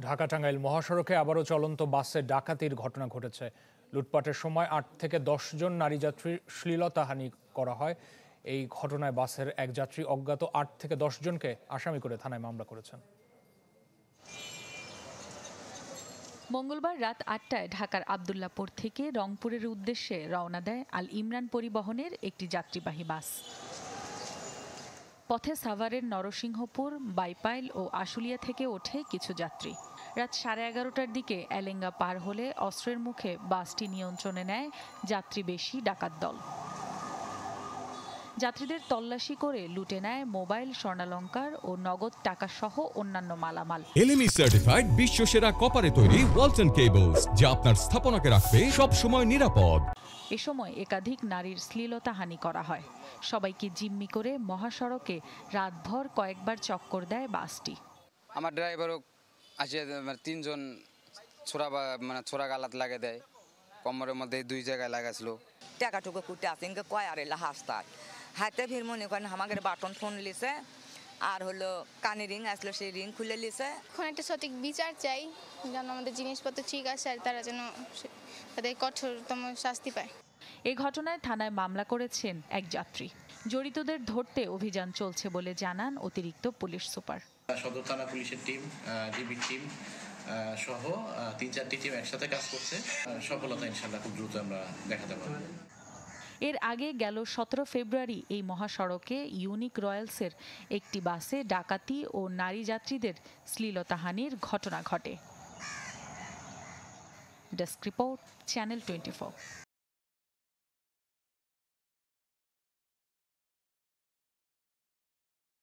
ঢাকা-টাঙ্গাইল মহাসড়কে আবারও চলন্ত বাসে ডাকাতির ঘটনা ঘটেছে। লুটপাটের সময় ৮ থেকে ১০ জন নারী যাত্রীর শ্লীলতাহানি করা হয়। এই ঘটনায় বাসের এক যাত্রী অজ্ঞাত ৮ থেকে ১০ জনকে আসামি করে থানায় মামলা করেছেন। মঙ্গলবার রাত ৮টায় ঢাকার আব্দুল্লাহপুর থেকে রংপুরের উদ্দেশ্যে রওনা দেয় আল ইমরান পরিবহনের একটি যাত্রীবাহী বাস। পথে সাভারের নরসিংহপুর, বাইপাইল ও আশুলিয়া থেকে ওঠে কিছু যাত্রী। রাত 11:30টার দিকে এলেঙ্গা পার হলে অস্ত্রের মুখে বাসটি নিয়ন্ত্রণে নেয় যাত্রী বেশি ডাকাত দল। যাত্রীদের তল্লাশি করে লুটে নেয় মোবাইল, স্বর্ণালংকার ও নগদ টাকা সহ অন্যান্য মালামাল। এলএমই সার্টিফাইড বিশ্বসেরা কপারে তৈরি ওয়ালটন কেবলস, যা আপনার স্থাপনাকে রাখবে সব সময় নিরাপদ। এ সময় একাধিক নারীর শ্লীলতাহানি করা হয়। সবাইকে জিম্মি করে মহাসড়কে রাতভর কয়েকবার চক্কর দেয় বাসটি। আমার ড্রাইভারও আসিয়া ৩ জন ছোড়া গালাত লাগে দেয়, কোমরের মধ্যে 2 জায়গায় লাগাছিল। টাকাটুকু কুটে আসেন কয় আর এলা হাসতার হাতে ভিড় মনে করেন আমাদের বাটন ফোন লিছে আর হলো কানে রিং আসলো, সেই রিং খুলে লিছে। এখন একটা সঠিক বিচার চাই, যেন আমাদের জিনিসপত্র ঠিক আছে আর তারা যেন তাদের কঠোরতম শাস্তি পায়। এই ঘটনায় থানায় মামলা করেছেন এক যাত্রী। জড়িতদের ধরতে অভিযান চলছে বলে জানান অতিরিক্ত পুলিশ সুপার। সদর থানা পুলিশের টিম, ডিবি টিম সহ 3-4টি টিম একসাথে কাজ করছে। সফলতা ইনশাআল্লাহ খুব দ্রুত আমরা দেখাতে পারব। এর আগে গেল 17 ফেব্রুয়ারি এই মহাসড়কে ইউনিক রয়্যালসের একটি বাসে ডাকাতি ও নারী যাত্রীদের শ্লীলতাহানির ঘটনা ঘটে। Desk report, channel 24।